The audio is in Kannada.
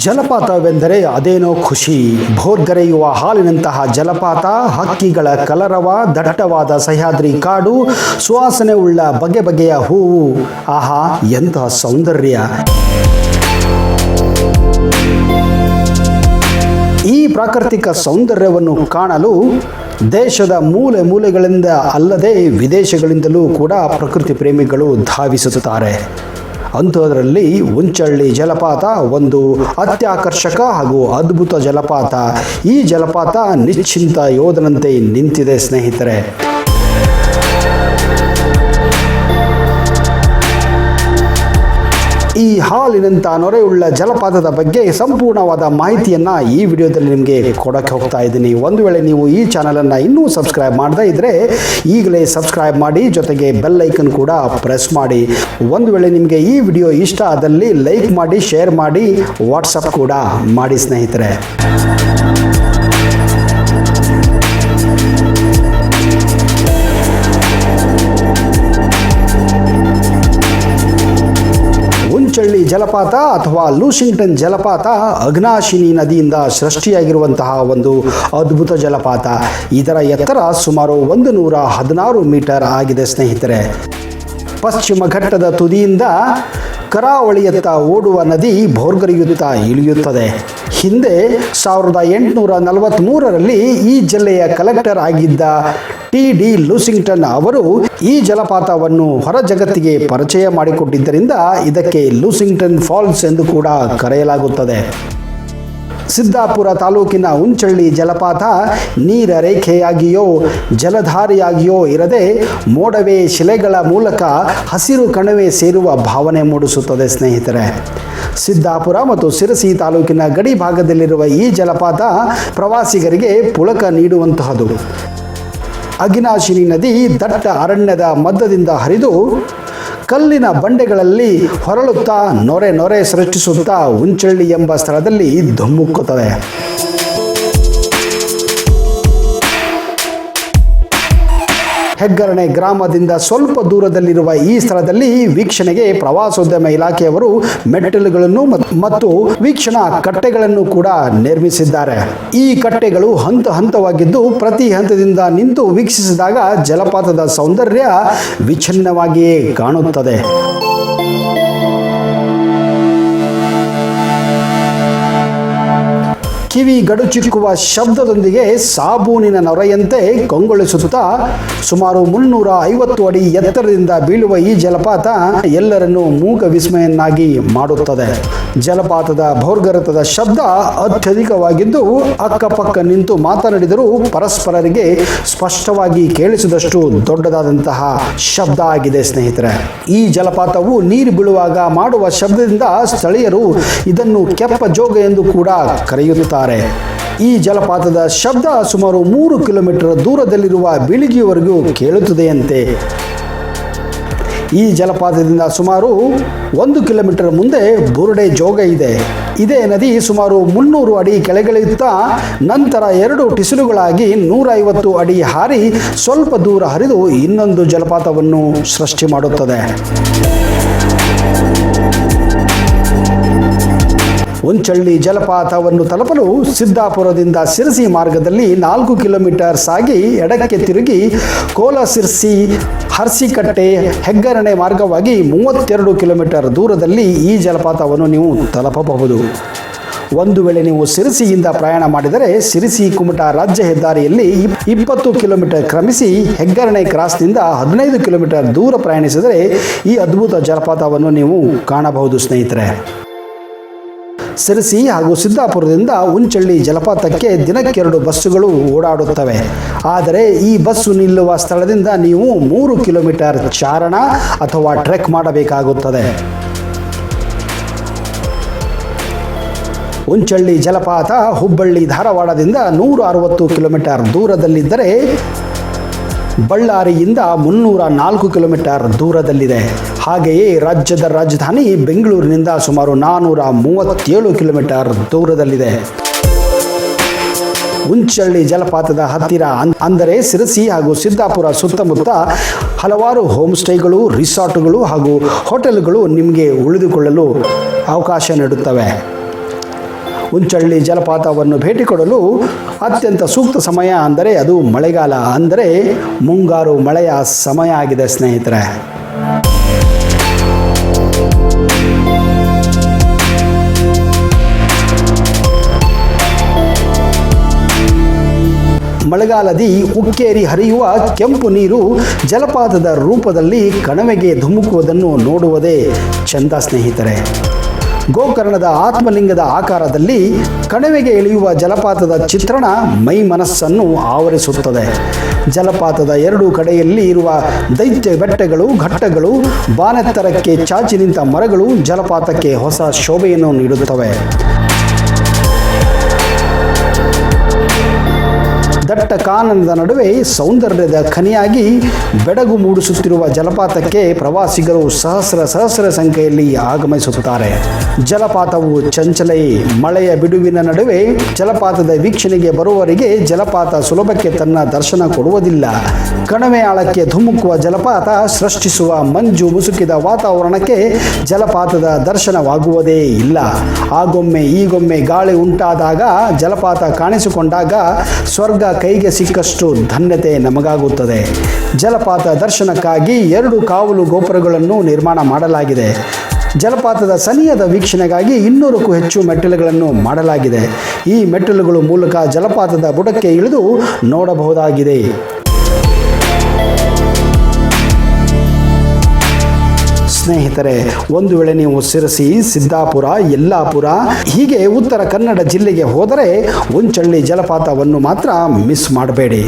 ಜಲಪಾತವೆಂದರೆ ಅದೇನೋ ಖುಷಿ. ಭೋರ್ಗರೆಯುವ ಹಾಲಿನಂತಹ ಜಲಪಾತ, ಹಕ್ಕಿಗಳ ಕಲರವ, ದಟ್ಟವಾದ ಸಹ್ಯಾದ್ರಿ ಕಾಡು, ಸುವಾಸನೆ ಉಳ್ಳ ಬಗೆ ಬಗೆಯ ಹೂವು. ಆಹಾ, ಎಂತಹ ಸೌಂದರ್ಯ! ಈ ಪ್ರಾಕೃತಿಕ ಸೌಂದರ್ಯವನ್ನು ಕಾಣಲು ದೇಶದ ಮೂಲೆ ಮೂಲೆಗಳಿಂದ ಅಲ್ಲದೆ ವಿದೇಶಗಳಿಂದಲೂ ಕೂಡ ಪ್ರಕೃತಿ ಪ್ರೇಮಿಗಳು ಧಾವಿಸುತ್ತಾರೆ. ಅಂಥದ್ರಲ್ಲಿ ಉಂಚಳ್ಳಿ ಜಲಪಾತ ಒಂದು ಅತ್ಯಾಕರ್ಷಕ ಹಾಗೂ ಅದ್ಭುತ ಜಲಪಾತ. ಈ ಜಲಪಾತ ನಿಶ್ಚಿಂತ ಯೋಧನಂತೆ ನಿಂತಿದೆ ಸ್ನೇಹಿತರೆ. ಈ ಹಾಲಿನಂಥ ನೊರೆಯುಳ್ಳ ಜಲಪಾತದ ಬಗ್ಗೆ ಸಂಪೂರ್ಣವಾದ ಮಾಹಿತಿಯನ್ನು ಈ ವಿಡಿಯೋದಲ್ಲಿ ನಿಮಗೆ ಕೊಡಕ್ಕೆ ಹೋಗ್ತಾ ಇದ್ದೀನಿ. ಒಂದು ವೇಳೆ ನೀವು ಈ ಚಾನಲನ್ನು ಇನ್ನೂ ಸಬ್ಸ್ಕ್ರೈಬ್ ಮಾಡದೇ ಇದ್ದರೆ ಈಗಲೇ ಸಬ್ಸ್ಕ್ರೈಬ್ ಮಾಡಿ, ಜೊತೆಗೆ ಬೆಲ್ ಐಕನ್ ಕೂಡ ಪ್ರೆಸ್ ಮಾಡಿ. ಒಂದು ವೇಳೆ ನಿಮಗೆ ಈ ವಿಡಿಯೋ ಇಷ್ಟ ಆದಲ್ಲಿ ಲೈಕ್ ಮಾಡಿ, ಶೇರ್ ಮಾಡಿ, ವಾಟ್ಸಪ್ ಕೂಡ ಮಾಡಿ ಸ್ನೇಹಿತರೆ. ಉಂಚಳ್ಳಿ ಜಲಪಾತ ಅಥವಾ ಲೂಸಿಂಗ್ಟನ್ ಜಲಪಾತ ಅಘನಾಶಿನಿ ನದಿಯಿಂದ ಸೃಷ್ಟಿಯಾಗಿರುವಂತಹ ಒಂದು ಅದ್ಭುತ ಜಲಪಾತ. ಇದರ ಎತ್ತರ ಸುಮಾರು 116 ಮೀಟರ್ ಆಗಿದೆ ಸ್ನೇಹಿತರೆ. ಪಶ್ಚಿಮ ಘಟ್ಟದ ತುದಿಯಿಂದ ಕರಾವಳಿಯತ್ತ ಓಡುವ ನದಿ ಭೋರ್ಗರೆಯುತ್ತಾ ಇಳಿಯುತ್ತದೆ. ಹಿಂದೆ 1843ರಲ್ಲಿ ಈ ಜಿಲ್ಲೆಯ ಕಲೆಕ್ಟರ್ ಆಗಿದ್ದ TD ಲೂಸಿಂಗ್ಟನ್ ಅವರು ಈ ಜಲಪಾತವನ್ನು ಹೊರ ಜಗತ್ತಿಗೆ ಪರಿಚಯ ಮಾಡಿಕೊಟ್ಟಿದ್ದರಿಂದ ಇದಕ್ಕೆ ಲೂಸಿಂಗ್ಟನ್ ಫಾಲ್ಸ್ ಎಂದು ಕೂಡ ಕರೆಯಲಾಗುತ್ತದೆ. ಸಿದ್ದಾಪುರ ತಾಲೂಕಿನ ಉಂಚಳ್ಳಿ ಜಲಪಾತ ನೀರ ರೇಖೆಯಾಗಿಯೋ ಜಲಧಾರಿಯಾಗಿಯೋ ಇರದೆ ಮೋಡವೆ ಶಿಲೆಗಳ ಮೂಲಕ ಹಸಿರು ಕಣಿವೆ ಸೇರುವ ಭಾವನೆ ಮೂಡಿಸುತ್ತದೆ ಸ್ನೇಹಿತರೆ. ಸಿದ್ದಾಪುರ ಮತ್ತು ಶಿರಸಿ ತಾಲೂಕಿನ ಗಡಿ ಭಾಗದಲ್ಲಿರುವ ಈ ಜಲಪಾತ ಪ್ರವಾಸಿಗರಿಗೆ ಪುಳಕ ನೀಡುವಂತಹದು. ಅಘನಾಶಿನಿ ನದಿ ದಟ್ಟ ಅರಣ್ಯದ ಮಧ್ಯದಿಂದ ಹರಿದು ಕಲ್ಲಿನ ಬಂಡೆಗಳಲ್ಲಿ ಹೊರಳುತ್ತಾ ನೊರೆ ಸೃಷ್ಟಿಸುತ್ತಾ ಉಂಚಳ್ಳಿ ಎಂಬ ಸ್ಥಳದಲ್ಲಿ ಧುಮ್ಮುಕ್ಕುತ್ತದೆ. ಹೆಗ್ಗರಣೆ ಗ್ರಾಮದಿಂದ ಸ್ವಲ್ಪ ದೂರದಲ್ಲಿರುವ ಈ ಸ್ಥಳದಲ್ಲಿ ವೀಕ್ಷಣೆಗೆ ಪ್ರವಾಸೋದ್ಯಮ ಇಲಾಖೆಯವರು ಮೆಟ್ಟಿಲುಗಳನ್ನು ಮತ್ತು ವೀಕ್ಷಣಾ ಕಟ್ಟೆಗಳನ್ನು ಕೂಡ ನಿರ್ಮಿಸಿದ್ದಾರೆ. ಈ ಕಟ್ಟೆಗಳು ಹಂತ ಹಂತವಾಗಿದ್ದು ಪ್ರತಿ ಹಂತದಿಂದ ನಿಂತು ವೀಕ್ಷಿಸಿದಾಗ ಜಲಪಾತದ ಸೌಂದರ್ಯ ವಿಚ್ಛಿನ್ನವಾಗಿಯೇ ಕಾಣುತ್ತದೆ. ಕಿವಿ ಗಡುಚಿಕ್ಕುವ ಶಬ್ದದೊಂದಿಗೆ ಸಾಬೂನಿನ ನೊರೆಯಂತೆ ಕಂಗೊಳಿಸುತ್ತಾ ಸುಮಾರು 350 ಅಡಿ ಎತ್ತರದಿಂದ ಬೀಳುವ ಈ ಜಲಪಾತ ಎಲ್ಲರನ್ನೂ ಮೂಕ ವಿಸ್ಮಯನ್ನಾಗಿ ಮಾಡುತ್ತದೆ. ಜಲಪಾತದ ಭೋರ್ಗರೆತದ ಶಬ್ದ ಅತ್ಯಧಿಕವಾಗಿದ್ದು ಅಕ್ಕಪಕ್ಕ ನಿಂತು ಮಾತನಾಡಿದರೂ ಪರಸ್ಪರರಿಗೆ ಸ್ಪಷ್ಟವಾಗಿ ಕೇಳಿಸಿದಷ್ಟು ದೊಡ್ಡದಾದಂತಹ ಶಬ್ದ ಆಗಿದೆ ಸ್ನೇಹಿತರೆ. ಈ ಜಲಪಾತವು ನೀರು ಬೀಳುವಾಗ ಮಾಡುವ ಶಬ್ದದಿಂದ ಸ್ಥಳೀಯರು ಇದನ್ನು ಕೆಪ್ಪ ಜೋಗ ಎಂದು ಕೂಡ ಕರೆಯುತ್ತಾರೆ. ಈ ಜಲಪಾತದ ಶಬ್ದ ಸುಮಾರು 3 ಕಿಲೋಮೀಟರ್ ದೂರದಲ್ಲಿರುವ ಬೀಳಿಗೆಯವರೆಗೂ ಕೇಳುತ್ತದೆಯಂತೆ. ಈ ಜಲಪಾತದಿಂದ ಸುಮಾರು 1 ಕಿಲೋಮೀಟರ್ ಮುಂದೆ ಬುರುಡೆ ಜೋಗ ಇದೆ. ಇದೇ ನದಿ ಸುಮಾರು 300 ಅಡಿ ಕೆಳಗಿಳಿಯುತ್ತಾ ನಂತರ 2 ಟಿಸಿಲುಗಳಾಗಿ 150 ಅಡಿ ಹಾರಿ ಸ್ವಲ್ಪ ದೂರ ಹರಿದು ಇನ್ನೊಂದು ಜಲಪಾತವನ್ನು ಸೃಷ್ಟಿ ಮಾಡುತ್ತದೆ. ಉಂಚಳ್ಳಿ ಜಲಪಾತವನ್ನು ತಲುಪಲು ಸಿದ್ದಾಪುರದಿಂದ ಶಿರಸಿ ಮಾರ್ಗದಲ್ಲಿ 4 ಕಿಲೋಮೀಟರ್ ಸಾಗಿ ಎಡಕ್ಕೆ ತಿರುಗಿ ಕೋಲಸಿರ್ಸಿ, ಹರ್ಸಿಕಟ್ಟೆ, ಹೆಗ್ಗರಣೆ ಮಾರ್ಗವಾಗಿ 32 ಕಿಲೋಮೀಟರ್ ದೂರದಲ್ಲಿ ಈ ಜಲಪಾತವನ್ನು ನೀವು ತಲುಪಬಹುದು. ಒಂದು ವೇಳೆ ನೀವು ಶಿರಸಿಯಿಂದ ಪ್ರಯಾಣ ಮಾಡಿದರೆ ಶಿರಸಿ ಕುಮಟಾ ರಾಜ್ಯ ಹೆದ್ದಾರಿಯಲ್ಲಿ 20 ಕಿಲೋಮೀಟರ್ ಕ್ರಮಿಸಿ ಹೆಗ್ಗರಣೆ ಕ್ರಾಸ್ನಿಂದ 15 ಕಿಲೋಮೀಟರ್ ದೂರ ಪ್ರಯಾಣಿಸಿದರೆ ಈ ಅದ್ಭುತ ಜಲಪಾತವನ್ನು ನೀವು ಕಾಣಬಹುದು ಸ್ನೇಹಿತರೆ. ಶಿರಸಿ ಹಾಗೂ ಸಿದ್ದಾಪುರದಿಂದ ಉಂಚಳ್ಳಿ ಜಲಪಾತಕ್ಕೆ ದಿನಕ್ಕೆ 2 ಬಸ್ಸುಗಳು ಓಡಾಡುತ್ತವೆ. ಆದರೆ ಈ ಬಸ್ಸು ನಿಲ್ಲುವ ಸ್ಥಳದಿಂದ ನೀವು 3 ಕಿಲೋಮೀಟರ್ ಚಾರಣ ಅಥವಾ ಟ್ರೆಕ್ ಮಾಡಬೇಕಾಗುತ್ತದೆ. ಉಂಚಳ್ಳಿ ಜಲಪಾತ ಹುಬ್ಬಳ್ಳಿ ಧಾರವಾಡದಿಂದ 160 ಕಿಲೋಮೀಟರ್ ದೂರದಲ್ಲಿದ್ದರೆ ಬಳ್ಳಾರಿಯಿಂದ 304 ಕಿಲೋಮೀಟರ್ ದೂರದಲ್ಲಿದೆ. ಹಾಗೆಯೇ ರಾಜ್ಯದ ರಾಜಧಾನಿ ಬೆಂಗಳೂರಿನಿಂದ ಸುಮಾರು 437 ಕಿಲೋಮೀಟರ್ ದೂರದಲ್ಲಿದೆ. ಉಂಚಳ್ಳಿ ಜಲಪಾತದ ಹತ್ತಿರ ಅಂದರೆ ಶಿರಸಿ ಹಾಗೂ ಸಿದ್ದಾಪುರ ಸುತ್ತಮುತ್ತ ಹಲವಾರು ಹೋಮ್ ಸ್ಟೇಗಳು, ರಿಸಾರ್ಟ್ಗಳು ಹಾಗೂ ಹೋಟೆಲ್ಗಳು ನಿಮಗೆ ಉಳಿದುಕೊಳ್ಳಲು ಅವಕಾಶ ನೀಡುತ್ತವೆ. ಉಂಚಳ್ಳಿ ಜಲಪಾತವನ್ನು ಭೇಟಿ ಕೊಡಲು ಅತ್ಯಂತ ಸೂಕ್ತ ಸಮಯ ಅಂದರೆ ಅದು ಮಳೆಗಾಲ, ಅಂದರೆ ಮುಂಗಾರು ಮಳೆಯ ಸಮಯ ಆಗಿದೆ ಸ್ನೇಹಿತರೆ. ಮಳೆಗಾಲದಿ ಉಕ್ಕೇರಿ ಹರಿಯುವ ಕೆಂಪು ನೀರು ಜಲಪಾತದ ರೂಪದಲ್ಲಿ ಕಣಿವೆಗೆ ಧುಮುಕುವುದನ್ನು ನೋಡುವುದೇ ಚಂದ ಸ್ನೇಹಿತರೆ. ಗೋಕರ್ಣದ ಆತ್ಮಲಿಂಗದ ಆಕಾರದಲ್ಲಿ ಕಣಿವೆಗೆ ಇಳಿಯುವ ಜಲಪಾತದ ಚಿತ್ರಣ ಮೈ ಮನಸ್ಸನ್ನು ಆವರಿಸುತ್ತದೆ. ಜಲಪಾತದ ಎರಡೂ ಕಡೆಯಲ್ಲಿ ಇರುವ ದೈತ್ಯ ಬೆಟ್ಟಗಳು, ಘಟ್ಟಗಳು, ಬಾನೆತ್ತರಕ್ಕೆ ಚಾಚಿ ನಿಂತ ಮರಗಳು ಜಲಪಾತಕ್ಕೆ ಹೊಸ ಶೋಭೆಯನ್ನು ನೀಡುತ್ತವೆ. ದಟ್ಟ ಕಾನನದ ನಡುವೆ ಸೌಂದರ್ಯದ ಖನಿಯಾಗಿ ಬೆಡಗು ಮೂಡಿಸುತ್ತಿರುವ ಜಲಪಾತಕ್ಕೆ ಪ್ರವಾಸಿಗರು ಸಹಸ್ರ ಸಂಖ್ಯೆಯಲ್ಲಿ ಆಗಮಿಸುತ್ತಾರೆ. ಜಲಪಾತವು ಚಂಚಲೆ. ಮಳೆಯ ಬಿಡುವಿನ ನಡುವೆ ಜಲಪಾತದ ವೀಕ್ಷಣೆಗೆ ಬರುವವರಿಗೆ ಜಲಪಾತ ಸುಲಭಕ್ಕೆ ತನ್ನ ದರ್ಶನ ಕೊಡುವುದಿಲ್ಲ. ಕಣಿವೆ ಆಳಕ್ಕೆ ಧುಮುಕುವ ಜಲಪಾತ ಸೃಷ್ಟಿಸುವ ಮಂಜು ಮುಸುಕಿದ ವಾತಾವರಣಕ್ಕೆ ಜಲಪಾತದ ದರ್ಶನವಾಗುವುದೇ ಇಲ್ಲ. ಆಗೊಮ್ಮೆ ಈಗೊಮ್ಮೆ ಗಾಳಿ ಉಂಟಾದಾಗ, ಜಲಪಾತ ಕಾಣಿಸಿಕೊಂಡಾಗ ಸ್ವರ್ಗ ಕೈಗೆ ಸಿಕ್ಕಷ್ಟು ಧನ್ಯತೆ ನಮಗಾಗುತ್ತದೆ. ಜಲಪಾತ ದರ್ಶನಕ್ಕಾಗಿ 2 ಕಾವಲು ಗೋಪುರಗಳನ್ನು ನಿರ್ಮಾಣ ಮಾಡಲಾಗಿದೆ. ಜಲಪಾತದ ಸನಿಹದ ವೀಕ್ಷಣೆಗಾಗಿ 200ಕ್ಕೂ ಹೆಚ್ಚು ಮೆಟ್ಟಿಲುಗಳನ್ನು ಮಾಡಲಾಗಿದೆ. ಈ ಮೆಟ್ಟಿಲುಗಳ ಮೂಲಕ ಜಲಪಾತದ ಬುಡಕ್ಕೆ ಇಳಿದು ನೋಡಬಹುದಾಗಿದೆ. ಸ್ನೇಹಿತರೆ, ಒಂದು ವೇಳೆ ನೀವು ಶಿರಸಿ, ಸಿದ್ದಾಪುರ, ಯಲ್ಲಾಪುರ ಹೀಗೆ ಉತ್ತರ ಕನ್ನಡ ಜಿಲ್ಲೆಗೆ ಹೋದರೆ ಉಂಚಳ್ಳಿ ಜಲಪಾತವನ್ನು ಮಾತ್ರ ಮಿಸ್ ಮಾಡಬೇಡಿ.